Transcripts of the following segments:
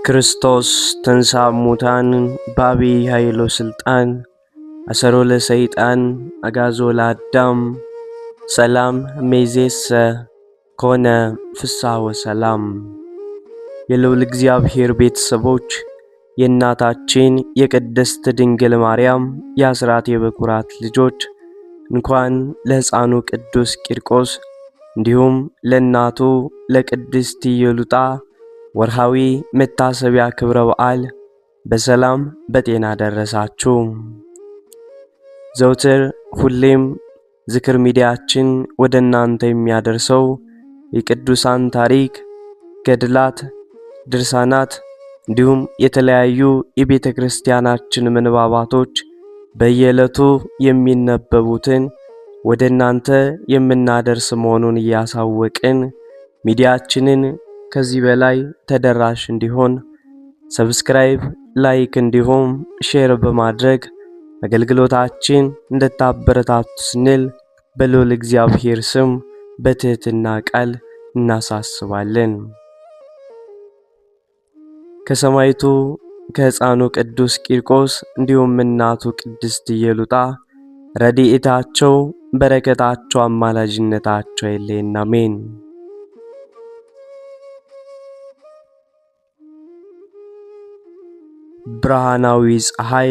ክርስቶስ ተንሥአ እሙታን በአቢይ ኃይሎ ሥልጣን አሰሮ ለሰይጣን አግዓዞ ለአዳም ሰላም እምይእዜሰ ኮነ ፍስሐ ወሰላም። የልዑል እግዚአብሔር ቤተሰቦች የእናታችን የቅድስት ድንግል ማርያም የአስራት የበኩራት ልጆች እንኳን ለሕፃኑ ቅዱስ ቂርቆስ እንዲሁም ለእናቱ ለቅድስት ኢየሉጣ ወርሃዊ መታሰቢያ ክብረ በዓል በሰላም በጤና ደረሳችሁ። ዘውትር ሁሌም ዝክር ሚዲያችን ወደ እናንተ የሚያደርሰው የቅዱሳን ታሪክ፣ ገድላት፣ ድርሳናት እንዲሁም የተለያዩ የቤተ ክርስቲያናችን ምንባባቶች በየዕለቱ የሚነበቡትን ወደ እናንተ የምናደርስ መሆኑን እያሳወቅን ሚዲያችንን ከዚህ በላይ ተደራሽ እንዲሆን ሰብስክራይብ፣ ላይክ እንዲሁም ሼር በማድረግ አገልግሎታችን እንድታበረታቱ ስንል በልዑል እግዚአብሔር ስም በትህትና ቃል እናሳስባለን። ከሰማዕቱ ከሕፃኑ ቅዱስ ቂርቆስ እንዲሁም እናቱ ቅድስት ኢየሉጣ ረድኤታቸው፣ በረከታቸው፣ አማላጅነታቸው አይለየን፣ አሜን። ብርሃናዊ ፀሐይ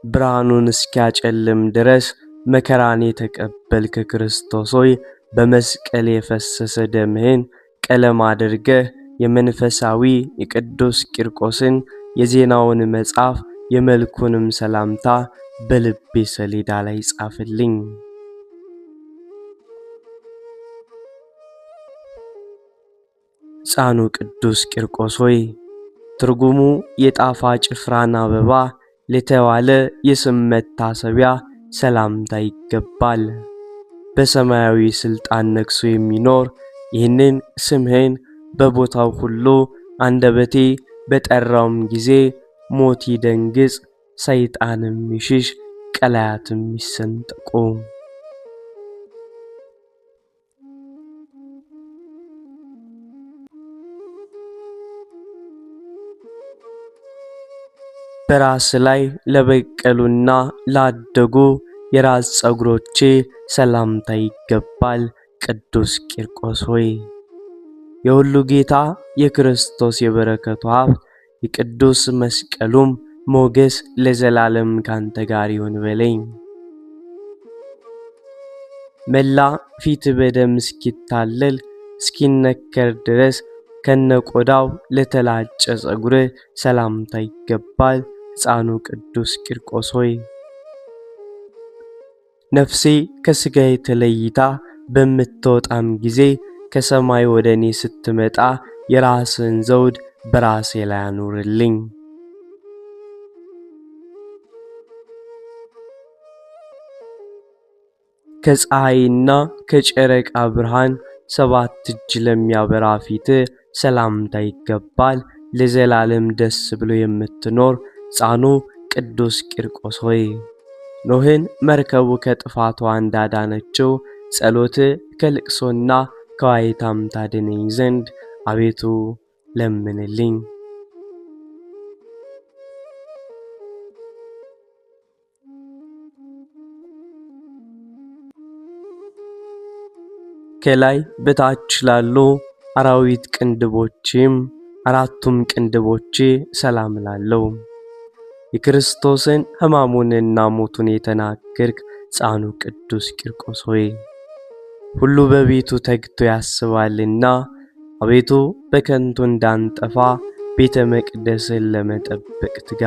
ብርሃኑን እስኪያጨልም ድረስ መከራን የተቀበልክ ክርስቶስ ሆይ በመስቀል የፈሰሰ ደምህን ቀለም አድርገህ የመንፈሳዊ የቅዱስ ቂርቆስን የዜናውን መጽሐፍ የመልኩንም ሰላምታ በልቤ ሰሌዳ ላይ ጻፍልኝ። ሕፃኑ ቅዱስ ቂርቆስ ሆይ ትርጉሙ የጣፋጭ ፍራን አበባ ለተባለ የስም መታሰቢያ ሰላምታ ይገባል። በሰማያዊ ሥልጣን ነግሶ የሚኖር ይህንን ስምህን በቦታው ሁሉ አንደበቴ በጠራውም ጊዜ ሞት ይደንግጽ፣ ሰይጣንም ይሽሽ፣ ቀላያትም ይሰንጠቁ። በራስ ላይ ለበቀሉና ላደጉ የራስ ጸጉሮቼ ሰላምታ ይገባል። ቅዱስ ቂርቆስ ሆይ የሁሉ ጌታ የክርስቶስ የበረከቱ ሀብት የቅዱስ መስቀሉም ሞገስ ለዘላለም ካንተ ጋር ይሁን በለኝ። መላ ፊት በደም እስኪታለል እስኪነከር ድረስ ከነቆዳው ለተላጨ ጸጉር ሰላምታ ይገባል። ሕፃኑ ቅዱስ ቂርቆስ ሆይ ነፍሴ ከሥጋዬ ተለይታ በምትወጣም ጊዜ ከሰማይ ወደ እኔ ስትመጣ የራስን ዘውድ በራሴ ላይ አኑርልኝ። ከፀሐይና ከጨረቃ ብርሃን 7 እጅ ለሚያበራ ፊት ሰላምታ ይገባል። ለዘላለም ደስ ብሎ የምትኖር ሕፃኑ ቅዱስ ቂርቆስ ሆይ ኖህን መርከቡ ከጥፋቷ እንዳዳነችው ጸሎት ከልቅሶና ከዋይታም ታድነኝ ዘንድ አቤቱ ለምንልኝ። ከላይ በታች ላሉ አራዊት ቅንድቦችም አራቱም ቅንድቦቼ ሰላም ላለው የክርስቶስን ሕማሙንና ሞቱን የተናገርክ ሕፃኑ ቅዱስ ቂርቆስ ሆይ ሁሉ በቤቱ ተግቶ ያስባልና አቤቱ በከንቱ እንዳንጠፋ ቤተ መቅደስን ለመጠበቅ ትጋ።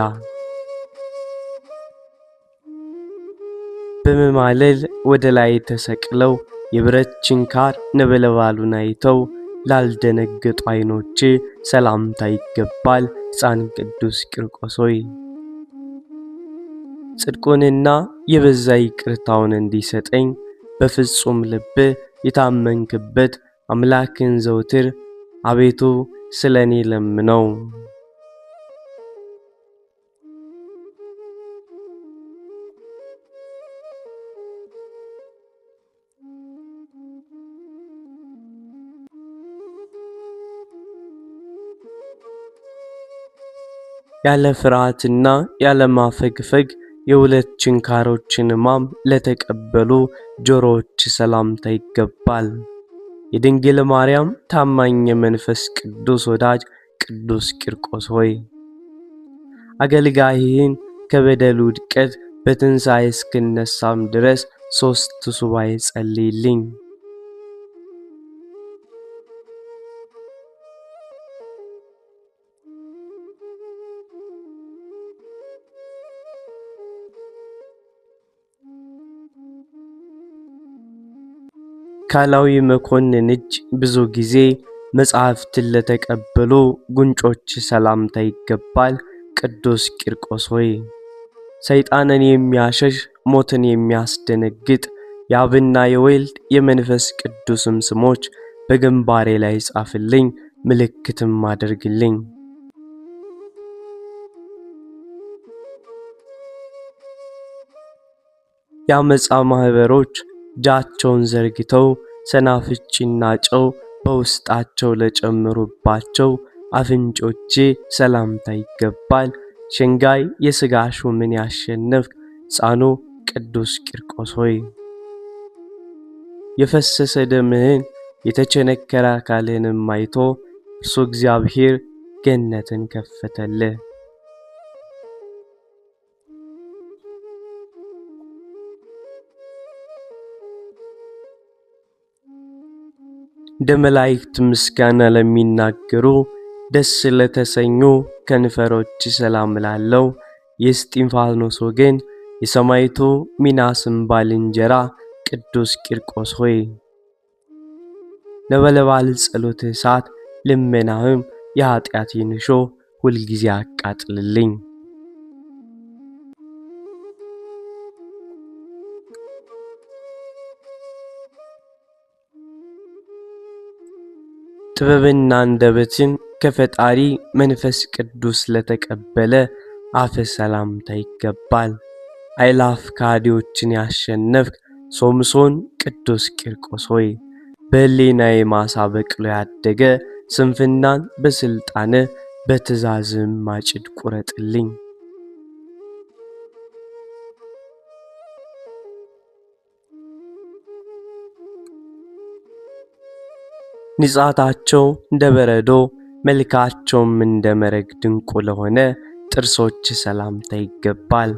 በመማለል ወደ ላይ ተሰቅለው የብረት ችንካር ነበልባሉን አይተው ላልደነገጡ ዓይኖች ሰላምታ ይገባል። ሕፃን ቅዱስ ቂርቆስ ሆይ ጽድቁንና የበዛ ይቅርታውን እንዲሰጠኝ በፍጹም ልብ የታመንክበት አምላክን ዘውትር አቤቱ ስለኔ ለምነው። ያለ ፍርሃትና ያለ ማፈግፈግ የሁለት ችንካሮችን ሕማም ለተቀበሉ ጆሮዎች ሰላምታ ይገባል። የድንግል ማርያም ታማኝ የመንፈስ ቅዱስ ወዳጅ ቅዱስ ቂርቆስ ሆይ አገልጋይህን ከበደሉ ውድቀት በትንሣኤ እስክነሳም ድረስ 3 ሱባኤ ጸልይልኝ። ካላዊ መኮንን እጅ ብዙ ጊዜ መጽሐፍትን ለተቀበሉ ጉንጮች ሰላምታ ይገባል። ቅዱስ ቂርቆስ ሆይ ሰይጣንን የሚያሸሽ ሞትን የሚያስደነግጥ የአብና የወልድ የመንፈስ ቅዱስም ስሞች በግንባሬ ላይ ጻፍልኝ፣ ምልክትም አድርግልኝ። የአመፃ ማህበሮች እጃቸውን ዘርግተው ሰናፍጭና ጨው በውስጣቸው ለጨመሩባቸው አፍንጮቼ ሰላምታ ይገባል። ሸንጋይ የሥጋ ሹምን ያሸነፍክ ሕፃኑ ቅዱስ ቂርቆስ ሆይ የፈሰሰ ደምህን የተቸነከረ አካልህንም አይቶ እርሱ እግዚአብሔር ገነትን ከፈተልህ። እንደ መላእክት ምስጋና ለሚናገሩ ደስ ለተሰኙ ከንፈሮች ሰላም ላለው የእስጢፋኖስ ወገን የሰማዕቱ ሚናስም ባልንጀራ ቅዱስ ቂርቆስ ሆይ ነበልባል ጸሎት እሳት ልመናህም የኃጢአቴን እሾህ ሁልጊዜ አቃጥልልኝ። ጥበብና አንደበትን ከፈጣሪ መንፈስ ቅዱስ ለተቀበለ አፈ ሰላምታ ይገባል። አይላፍ ካዲዎችን ያሸነፍክ ሶምሶን ቅዱስ ቂርቆስ ሆይ በሕሊናዬ ማሳ በቅሎ ያደገ ስንፍናን በስልጣነ በትእዛዝም ማጭድ ቁረጥልኝ። ንጻታቸው እንደ በረዶ መልካቸውም እንደ መረግ ድንቁ ለሆነ ጥርሶች ሰላምታ ይገባል።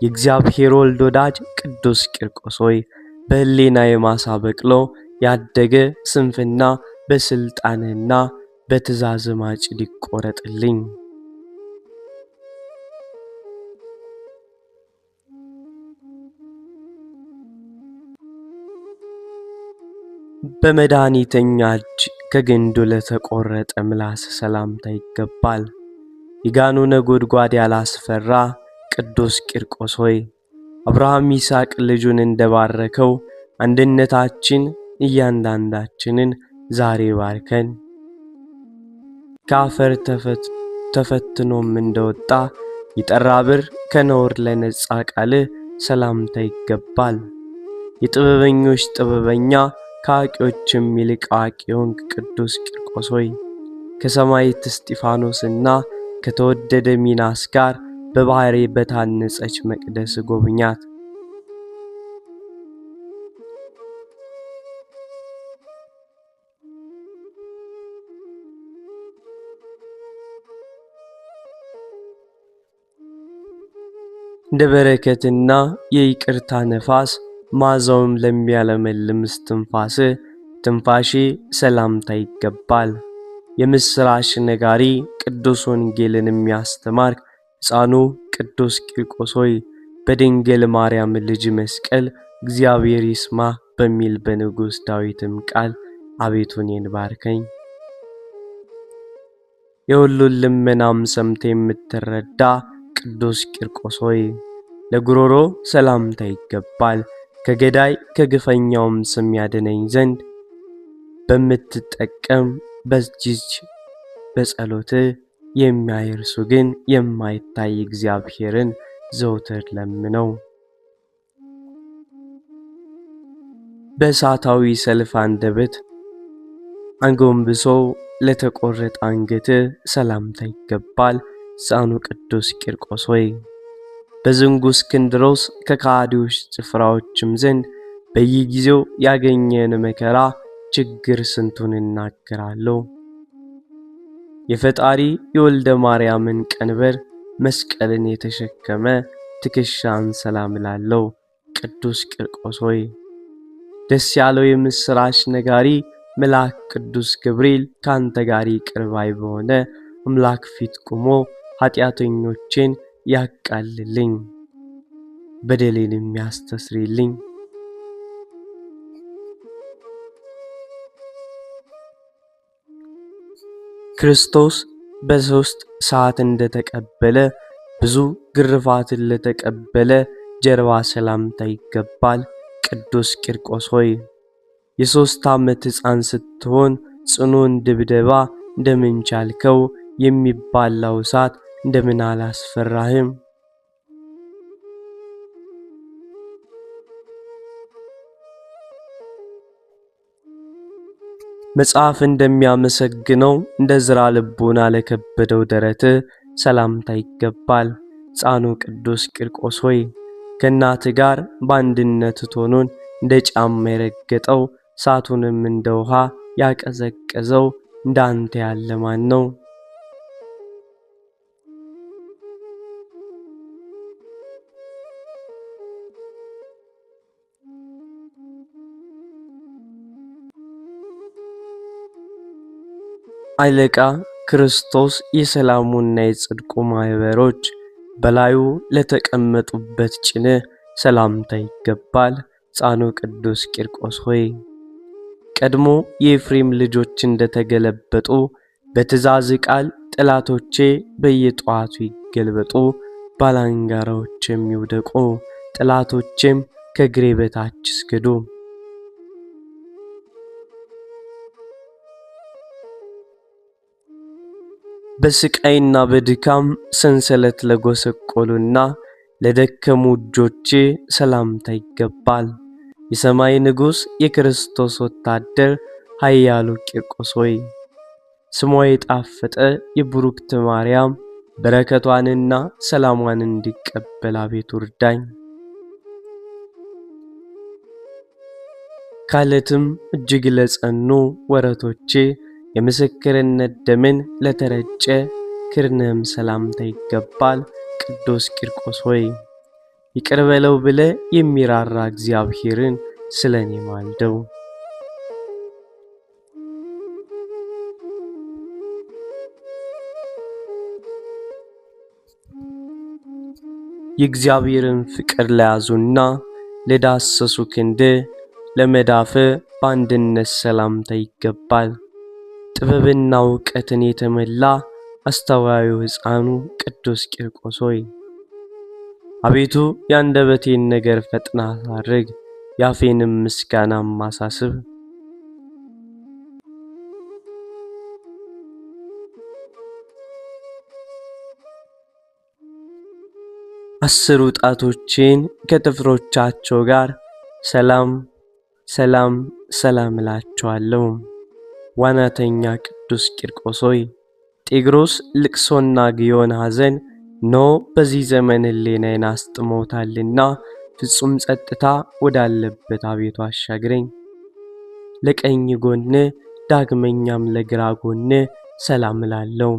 የእግዚአብሔር ወልድ ወዳጅ ቅዱስ ቂርቆስ ሆይ በሕሊናዬ ማሳ በቅሎ ያደገ ስንፍና በስልጣንና በትእዛዝ ማጭድ ይቆረጥልኝ። በመድኃኒተኛ እጅ ከግንዱ ለተቆረጠ ምላስ ሰላምታ ይገባል። የጋኑ ነጎድጓድ ያላስፈራ ቅዱስ ቂርቆስ ሆይ አብርሃም ይስሐቅ ልጁን እንደባረከው አንድነታችን እያንዳንዳችንን ዛሬ ባርከን። ከአፈር ተፈትኖም እንደወጣ የጠራ ብር ከነውር ለነጻ ቃልህ ሰላምታ ይገባል። የጥበበኞች ጥበበኛ ከአዋቂዎችም ይልቅ አዋቂ የሆንክ ቅዱስ ቂርቆስ ሆይ ከሰማዕት እስጢፋኖስና ከተወደደ ሚናስ ጋር በባሕር በታነጸች መቅደስ ጎብኛት። እንደ በረከትና የይቅርታ ነፋስ ማዛውም ለሚያለመልም እስትንፋስ ትንፋሼ ሰላምታ ይገባል። የምስራች ነጋሪ ቅዱስ ወንጌልን የሚያስተማርክ ሕፃኑ ቅዱስ ቂርቆስ ሆይ በድንግል ማርያም ልጅ መስቀል እግዚአብሔር ይስማ በሚል በንጉሥ ዳዊትም ቃል አቤቱ እኔን ባርከኝ። የሁሉን ልመናም ሰምተ የምትረዳ ቅዱስ ቂርቆስ ሆይ ለጉሮሮ ሰላምታ ይገባል። ከገዳይ ከግፈኛውም ስም ያድነኝ ዘንድ በምትጠቀም በዚች በጸሎት የሚያየርሱ ግን የማይታይ እግዚአብሔርን ዘውትር ለምነው። በእሳታዊ ሰልፍ አንደበት አንጎንብሶ ለተቆረጠ አንገት ሰላምታ ይገባል። ሕፃኑ ቅዱስ ቂርቆስ ሆይ በዝንጉ እስክንድሮስ ከካዲዎች ጭፍራዎችም ዘንድ በየጊዜው ያገኘን መከራ ችግር ስንቱን እናገራለሁ። የፈጣሪ የወልደ ማርያምን ቀንበር መስቀልን የተሸከመ ትከሻን ሰላም እላለሁ። ቅዱስ ቂርቆስ ሆይ ደስ ያለው የምስራች ነጋሪ መልአክ ቅዱስ ገብርኤል ካንተ ጋር ይቅር ባይ በሆነ አምላክ ፊት ቆሞ ኃጢአተኞቼን ያቃልልኝ በደሌንም ያስተስርይልኝ። ክርስቶስ በ3 ሰዓት እንደተቀበለ ብዙ ግርፋትን ለተቀበለ ጀርባ ሰላምታ ይገባል። ቅዱስ ቂርቆስ ሆይ የ3 ዓመት ሕፃን ስትሆን ጽኑን ድብደባ እንደምን ቻልከው? የሚባላው እሳት እንደምን አላስፈራህም? መጽሐፍ እንደሚያመሰግነው እንደ ዝራ ልቦና ለከበደው ደረት ሰላምታ ይገባል። ሕፃኑ ቅዱስ ቂርቆስ ሆይ ከእናት ጋር በአንድነት ቶኖን እንደ ጫማ የረገጠው እሳቱንም እንደ ውሃ ያቀዘቀዘው እንዳንተ ያለ ማን ነው? አለቃ ክርስቶስ የሰላሙና የጽድቁ ማኅበሮች በላዩ ለተቀመጡበት ጭን ሰላምታ ይገባል። ሕፃኑ ቅዱስ ቂርቆስ ሆይ ቀድሞ የኤፍሬም ልጆች እንደተገለበጡ በትእዛዝ ቃል ጠላቶቼ በየጠዋቱ ይገልበጡ፣ ባላንጋራዎችም ይውደቁ፣ ጠላቶቼም ከእግሬ በታች ይስገዱ። በስቃይና በድካም ሰንሰለት ለጎሰቆሉና ለደከሙ እጆቼ ሰላምታ ይገባል። የሰማይ ንጉሥ የክርስቶስ ወታደር ኃያሉ ቂርቆስ ሆይ ስሟ የጣፈጠ የብሩክት ማርያም በረከቷንና ሰላሟን እንዲቀበል አቤቱ እርዳኝ። ካለትም እጅግ ለጸኑ ወረቶቼ የምስክርነት ደምን ለተረጨ ክርነም ሰላምታ ይገባል። ቅዱስ ቂርቆስ ሆይ ይቅር በለው ብለ የሚራራ እግዚአብሔርን ስለኔ ማልደው። የእግዚአብሔርን ፍቅር ለያዙና ለዳሰሱ ክንድ ለመዳፍ በአንድነት ሰላምታ ይገባል። ጥበብና ዕውቀትን የተመላ አስተዋዩ ሕፃኑ ቅዱስ ቂርቆስ ሆይ አቤቱ የአንደበቴን ነገር ፈጥና አድርግ፣ የአፌንም ምስጋና ማሳስብ። አስሩ ጣቶቼን ከጥፍሮቻቸው ጋር ሰላም ሰላም ሰላም እላቸዋለሁ። ዋናተኛ ቅዱስ ቂርቆስ ሆይ ጤግሮስ ልቅሶና ግዮን ሐዘን ኖ በዚህ ዘመን ሕሊናዬን አስጥመውታልና ፍጹም ጸጥታ ወዳለበት አቤቱ አሻግረኝ። ለቀኝ ጎን ዳግመኛም ለግራ ጎን ሰላም እላለሁ።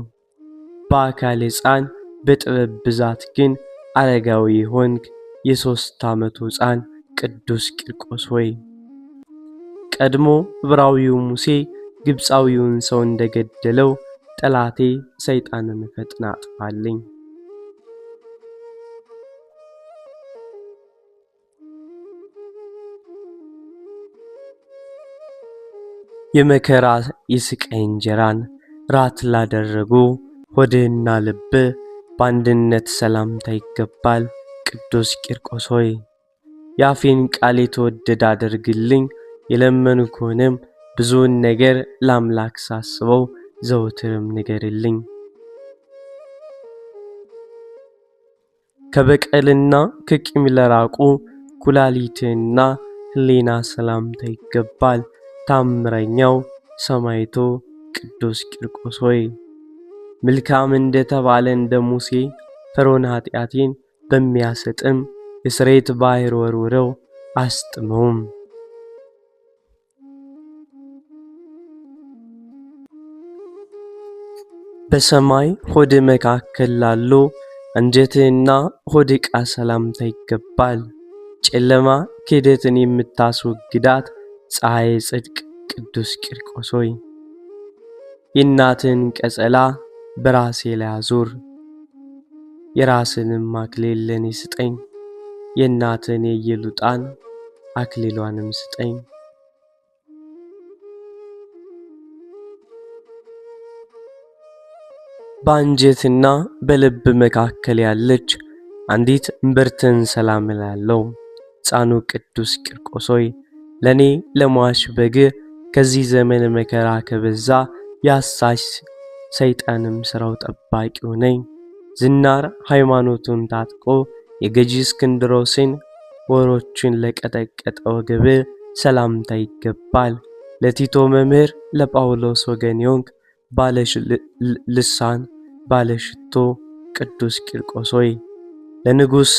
በአካል ሕፃን በጥበብ ብዛት ግን አረጋዊ ሆንክ። የ3 ዓመቱ ሕፃን ቅዱስ ቂርቆስ ሆይ ቀድሞ ዕብራዊው ሙሴ ግብፃዊውን ሰው እንደገደለው ጠላቴ ሰይጣንን ፈጥና አጥፋልኝ። የመከራ የስቃይ እንጀራን ራት ላደረጉ ሆድህና ልብ በአንድነት ሰላምታ ይገባል። ቅዱስ ቂርቆስ ሆይ የአፌን ቃል የተወደደ አድርግልኝ። የለመንኩህንም ብዙውን ነገር ለአምላክ ሳስበው ዘውትርም ንገርልኝ። ከበቀልና ከቂም ለራቁ ኩላሊትና ሕሊና ሰላምታ ይገባል። ታምረኛው ሰማዕቱ ቅዱስ ቂርቆስ ሆይ መልካም እንደተባለ እንደ ሙሴ ፈርዖን ኃጢአቴን በሚያሰጥም የስሬት ባሕር ወርውረው አስጥመውም። በሰማይ ሆድ መካከል ላሉ አንጀትህና ሆድ ዕቃ ሰላምታ ይገባል። ጨለማ ክህደትን የምታስወግዳት ፀሐይ ጽድቅ ቅዱስ ቂርቆስ ሆይ የእናትህን ቀጸላ በራሴ ላይ አዙር። የራስንም አክሊል ለኔ ስጠኝ፣ የእናትህን የኢየሉጣን አክሊሏንም ስጠኝ። በአንጀትና በልብ መካከል ያለች አንዲት እምብርትን ሰላም እላለሁ። ሕፃኑ ቅዱስ ቂርቆስ ሆይ ለኔ ለሟች በግ ከዚህ ዘመን መከራ ከበዛ ያሳሽ ሰይጣንም ሥራው ጠባቂው ነኝ። ዝናር ሃይማኖቱን ታጥቆ የገዢ እስክንድሮስን ወሮችን ለቀጠቀጠ ወገብ ሰላምታ ይገባል። ለቲቶ መምህር ለጳውሎስ ወገን ዮንክ ባለሽ ልሳን ባለሽቶ ቅዱስ ቂርቆስ ሆይ ለንጉሥ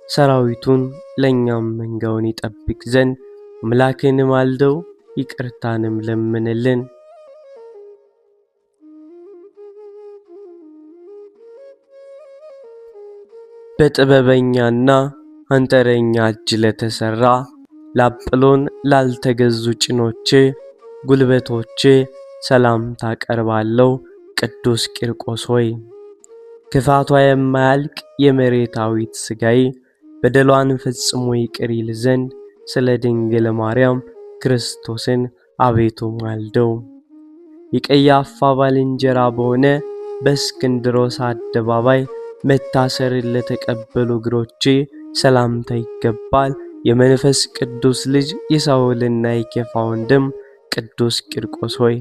ሰራዊቱን ለእኛም መንጋውን ይጠብቅ ዘንድ አምላክን ማልደው ይቅርታንም ለምንልን። በጥበበኛና አንጥረኛ እጅ ለተሰራ ለአጵሎን ላልተገዙ ጭኖች ጉልበቶች ሰላምታ አቀርባለሁ። ቅዱስ ቂርቆስ ሆይ ክፋቷ የማያልቅ የመሬታዊት ሥጋዬ በደሏን ፈጽሞ ይቅር ይል ዘንድ ስለ ድንግል ማርያም ክርስቶስን አቤቱ ማልደው። የቀያፋ ባልንጀራ በሆነ በእስክንድሮስ አደባባይ መታሰርን ለተቀበሉ እግሮቼ ሰላምታ ይገባል። የመንፈስ ቅዱስ ልጅ የሳውልና የኬፋ ወንድም ቅዱስ ቂርቆስ ሆይ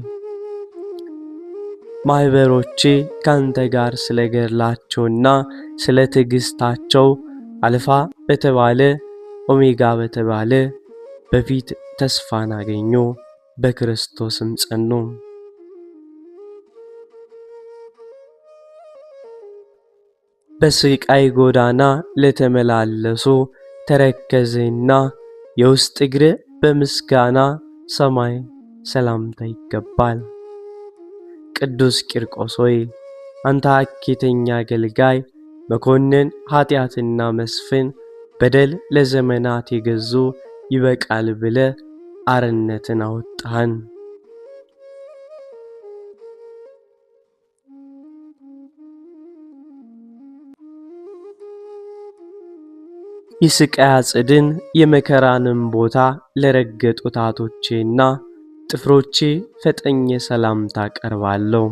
ማኅበሮቼ ካንተ ጋር ስለ ገድላቸውና ስለ ትዕግሥታቸው አልፋ በተባለ ኦሜጋ በተባለ በፊት ተስፋን አገኙ፣ በክርስቶስም ጸኑ። በስቃይ ጎዳና ለተመላለሱ ተረከዝና የውስጥ እግር በምስጋና ሰማይ ሰላምታ ይገባል። ቅዱስ ቂርቆስ ሆይ አንተ ሐኬተኛ አገልጋይ መኮንን ኃጢአትና መስፍን በደል ለዘመናት የገዙ ይበቃል ብለ አርነትን አወጣን። የስቃይ አጽድን የመከራንም ቦታ ለረገጡ ጣቶቼና ጥፍሮቼ ፈጠኜ ሰላምታ አቀርባለሁ።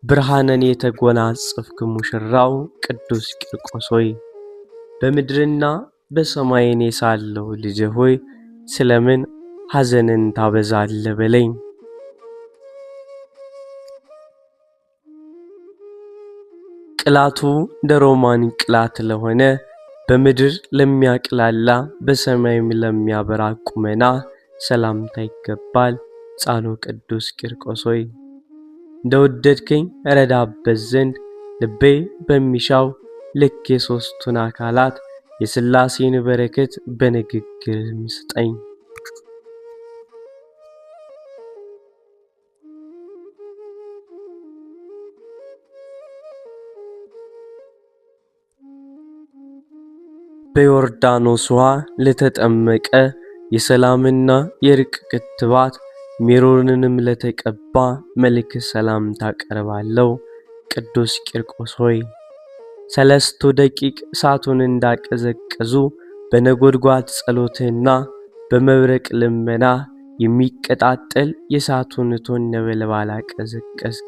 ብርሃንን የተጎናጸፍክ ሙሽራው ቅዱስ ቂርቆስ ሆይ በምድርና በሰማይ እኔ ሳለሁ ልጄ ሆይ ስለምን ሐዘንን ታበዛለህ በለኝ። ቅላቱ እንደ ሮማን ቅላት ለሆነ በምድር ለሚያቅላላ በሰማይም ለሚያበራ ቁመና ሰላምታ ይገባል። ሕፃኑ ቅዱስ ቂርቆስ ሆይ እንደወደድከኝ እረዳበት ዘንድ ልቤ በሚሻው ልክ የሦስቱን አካላት የሥላሴን በረከት በንግግር ስጠኝ። በዮርዳኖስ ውሃ ለተጠመቀ የሰላምና የርቅ ክትባት ሜሮንንም ለተቀባ መልክ ሰላምታ አቀርባለሁ። ቅዱስ ቂርቆስ ሆይ ሰለስቱ ደቂቅ እሳቱን እንዳቀዘቀዙ በነጎድጓድ ጸሎትህና በመብረቅ ልመና የሚቀጣጠል የእሳቱን እቶን ነበልባል አቀዘቀዝክ።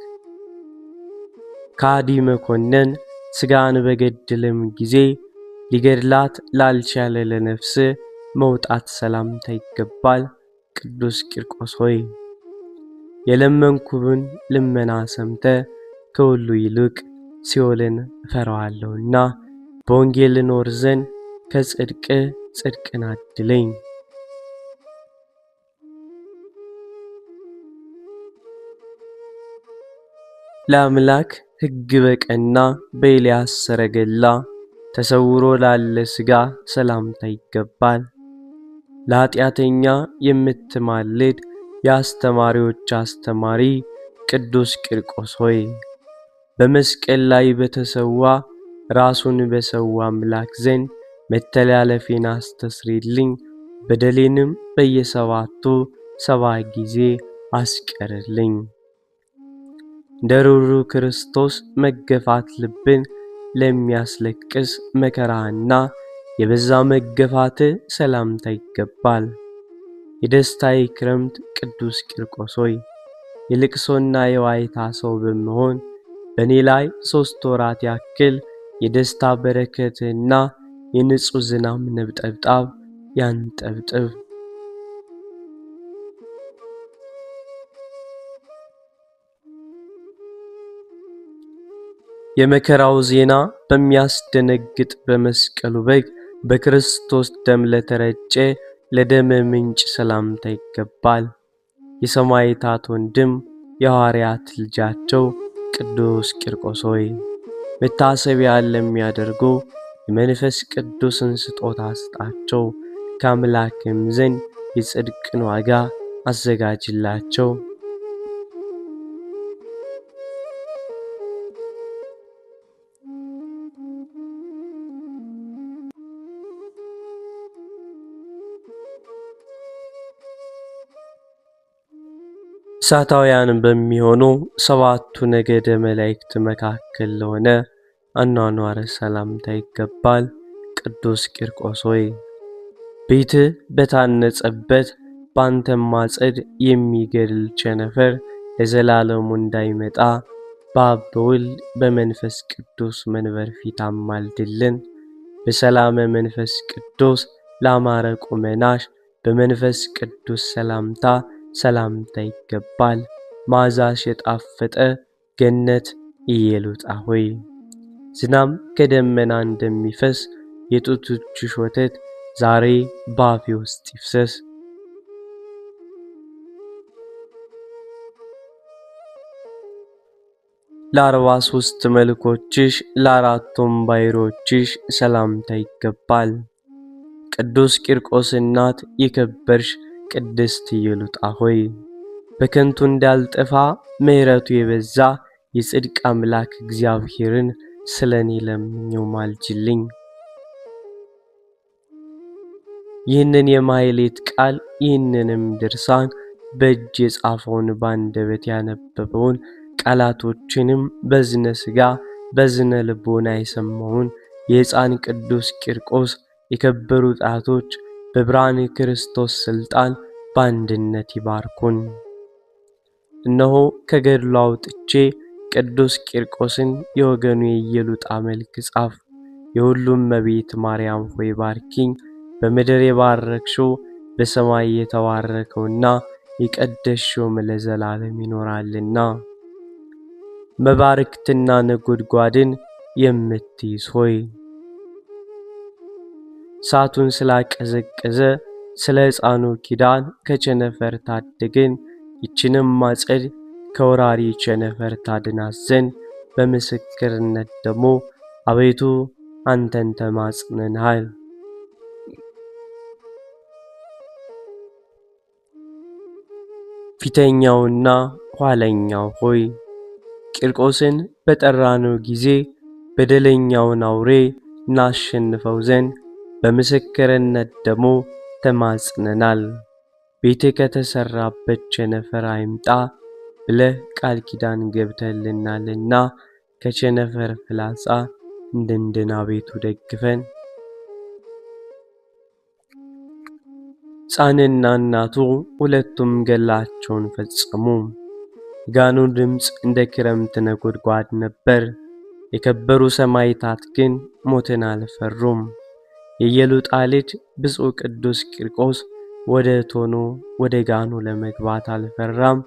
ከሃዲ መኮንን ሥጋን በገደለም ጊዜ ሊገድላት ላልቻለ ለነፍስ መውጣት ሰላምታ ይገባል። ቅዱስ ቂርቆስ ሆይ የለመንኩብን ልመና ሰምተ ከሁሉ ይልቅ ሲኦልን እፈራዋለሁና በወንጌል ልኖር ዘንድ ከጽድቅ ጽድቅን አድለኝ። ለአምላክ ሕግ በቀና በኤልያስ ሰረገላ ተሰውሮ ላለ ሥጋ ሰላምታ ይገባል። ለኃጢአተኛ የምትማልድ የአስተማሪዎች አስተማሪ ቅዱስ ቂርቆስ ሆይ በመስቀል ላይ በተሰዋ ራሱን በሰዋ አምላክ ዘንድ መተላለፌን አስተስሪልኝ፣ በደሌንም በየሰባቱ 7 ጊዜ አስቀርልኝ። እንደ ሩሩ ክርስቶስ መገፋት ልብን ለሚያስለቅስ መከራና የበዛ መገፋት ሰላምታ ይገባል። የደስታዬ ክረምት ቅዱስ ቂርቆስ ሆይ የልቅሶና የዋይታ ሰው በመሆን በእኔ ላይ 3 ወራት ያክል የደስታ በረከትና የንጹሕ ዝናብ ነጠብጣብ ያንጠብጥብ። የመከራው ዜና በሚያስደነግጥ በመስቀሉ በግ በክርስቶስ ደም ለተረጨ ለደም ምንጭ ሰላምታ ይገባል። የሰማዕታት ወንድም የሐዋርያት ልጃቸው ቅዱስ ቂርቆስ ሆይ መታሰቢያ ለሚያደርጉ የመንፈስ ቅዱስን ስጦታ ስጣቸው፣ ከአምላክም ዘንድ የጽድቅን ዋጋ አዘጋጅላቸው። እሳታውያን በሚሆኑ 7ቱ ነገደ መላእክት መካከል ለሆነ አኗኗር ሰላምታ ይገባል። ቅዱስ ቂርቆስ ሆይ ቤትህ በታነጸበት ባንተም ማጸድ የሚገድል ቸነፈር ለዘላለሙ እንዳይመጣ በአብ በወልድ በመንፈስ ቅዱስ መንበር ፊት አማልድልን። በሰላመ መንፈስ ቅዱስ ላማረ ቁመናሽ በመንፈስ ቅዱስ ሰላምታ ሰላምታ ይገባል። መዓዛሽ የጣፈጠ ገነት ኢየሉጣ ሆይ ዝናም ከደመና እንደሚፈስ የጡቶችሽ ወተት ዛሬ በአፌ ውስጥ ይፍሰስ። ለ43 መልኮችሽ ለ4ቱም ባሕርዮችሽ ሰላምታ ይገባል። ቅዱስ ቂርቆስ እናት የከበርሽ ቅድስት ኢየሉጣ ሆይ በከንቱ እንዳልጠፋ ምሕረቱ የበዛ የጽድቅ አምላክ እግዚአብሔርን ስለኔ ለምኜው ማልጅልኝ። ይህንን የማኅሌት ቃል ይህንንም ድርሳን በእጅ የጻፈውን በአንደበት ያነበበውን ቃላቶችንም በዝነ ሥጋ በዝነ ልቦና የሰማውን የሕፃን ቅዱስ ቂርቆስ የከበሩ ጣቶች በብርሃነ ክርስቶስ ሥልጣን በአንድነት ይባርኩን። እነሆ ከገድሉ አውጥቼ ቅዱስ ቂርቆስን የወገኑ የኢየሉጣ መልክ ጻፍ። የሁሉም እመቤት ማርያም ሆይ ባርኪኝ። በምድር የባረክሽው በሰማይ የተባረከውና የቀደስሽውም ለዘላለም ይኖራልና። መባረክትና ነጎድጓድን የምትይዝ ሆይ እሳቱን ስላቀዘቀዘ ስለ ሕፃኑ ኪዳን ከቸነፈር ታደገን። ይችንም ማጸድ ከወራሪ ቸነፈር ታድናት ዘንድ በምስክርነት ደግሞ አቤቱ አንተን ተማጽነናል። ፊተኛውና ኋለኛው ሆይ ቂርቆስን በጠራነው ጊዜ በደለኛውን አውሬ እናሸንፈው ዘንድ በምስክርነት ደግሞ ተማጽነናል። ቤት ከተሰራበት ቸነፈር አይምጣ ብለህ ቃል ኪዳን ገብተልናልና ከቸነፈር ፍላጻ እንድንድን አቤቱ ደግፈን። ሕፃንና እናቱ ሁለቱም ገላቸውን ፈጸሙ። ጋኑ ድምፅ እንደ ክረምት ነጎድጓድ ነበር። የከበሩ ሰማዕታት ግን ሞትን አልፈሩም። የኢየሉጣ ልጅ ብፁዕ ቅዱስ ቂርቆስ ወደ እቶኑ ወደ ጋኑ ለመግባት አልፈራም።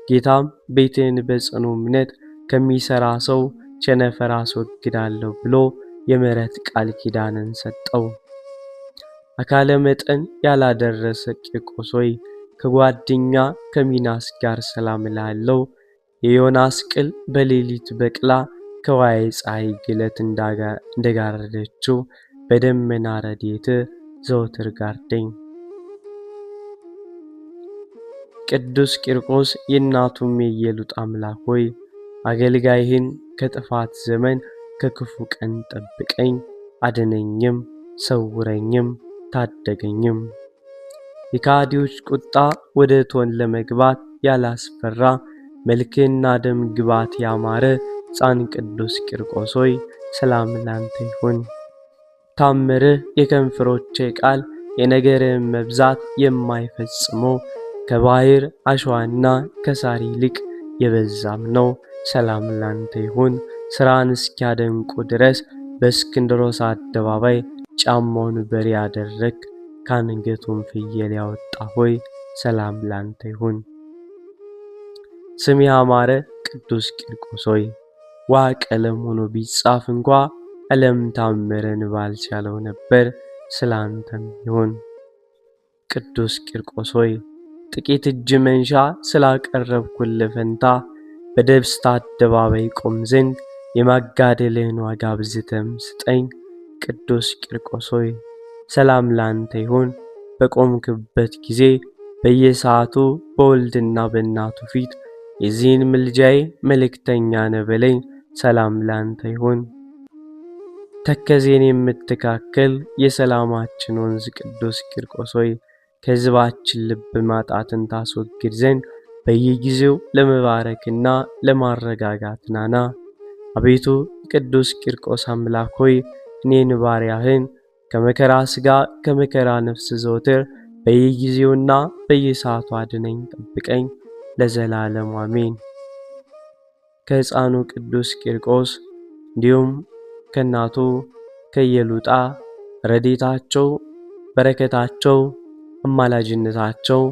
ጌታም ቤትን በጽኑ እምነት ከሚሠራ ሰው ቸነፈር አስወግዳለሁ ብሎ የምሕረት ቃል ኪዳንን ሰጠው። አካለ መጠን ያላደረሰ ቂርቆስ ሆይ ከጓደኛ ከሚናስ ጋር ሰላም እልሃለሁ። የዮናስ ቅል በሌሊት በቅላ ከዋይ ፀሐይ ግለት እንደጋረደችው በደመና ረድኤት ዘወትር ጋርደኝ። ቅዱስ ቂርቆስ የእናቱም የኢየሉጣ አምላክ ሆይ አገልጋይህን ከጥፋት ዘመን ከክፉ ቀን ጠብቀኝ፣ አድነኝም፣ ሰውረኝም፣ ታደገኝም። የካዲዎች ቁጣ ወደ እቶን ለመግባት ያላስፈራ መልክና ደም ግባት ያማረ ሕፃን ቅዱስ ቂርቆስ ሆይ ሰላም ላንተ ይሁን። ታምርህ የከንፈሮቼ ቃል የነገርህ መብዛት የማይፈጽመው ከባህር አሸዋና ከሳር ይልቅ የበዛም ነው። ሰላም ላንተ ይሁን። ሥራን እስኪያደንቁ ድረስ በእስክንድሮስ አደባባይ ጫማውን በሬ ያደረግ ካንገቱም ፍየል ያወጣ ሆይ ሰላም ላንተ ይሁን። ስም ያማረ ቅዱስ ቂርቆስ ሆይ ዋ ቀለም ሆኖ ቢጻፍ እንኳ ዓለም ታምርን ባልቻለው ነበር። ስላንተም ይሁን። ቅዱስ ቂርቆስ ሆይ ጥቂት እጅ መንሻ ስላቀረብኩልህ ፈንታ በደስታ አደባባይ ቆም ዘንድ የማጋደልህን ዋጋ አብዝተህም ስጠኝ። ቅዱስ ቂርቆስ ሆይ ሰላም ላንተ ይሁን። በቆምክበት ጊዜ በየሰዓቱ በወልድና በእናቱ ፊት የዚህን ምልጃዬ መልእክተኛ ነህ በለኝ። ሰላም ላንተ ይሁን። ተከዜን የምትካከል የሰላማችን ወንዝ ቅዱስ ቂርቆስ ሆይ ከሕዝባችን ልብ ማጣትን ታስወግድ ዘንድ በየጊዜው ለመባረክና ለማረጋጋት ናና። አቤቱ ቅዱስ ቂርቆስ አምላክ ሆይ እኔን ባሪያህን ከመከራ ሥጋ ከመከራ ነፍስ ዘወትር በየጊዜውና በየሰዓቱ አድነኝ፣ ጠብቀኝ ለዘላለም አሜን። ከሕፃኑ ቅዱስ ቂርቆስ እንዲሁም ከእናቱ ከኢየሉጣ ረድኤታቸው በረከታቸው አማላጅነታቸው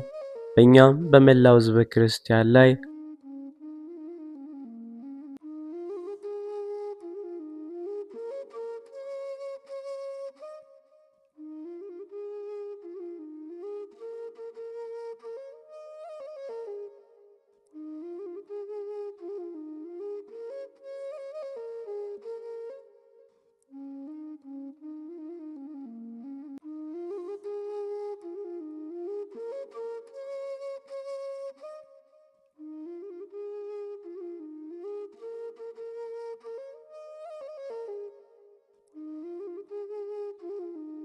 በእኛም በመላው ሕዝበ ክርስቲያን ላይ